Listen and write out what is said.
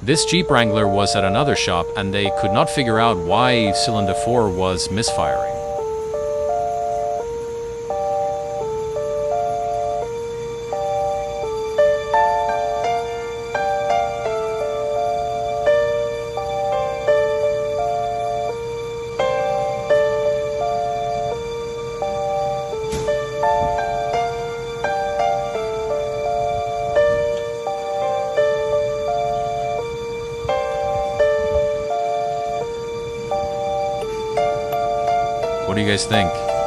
This Jeep Wrangler was at another shop and they could not figure out why cylinder 4 was misfiring. What do you guys think?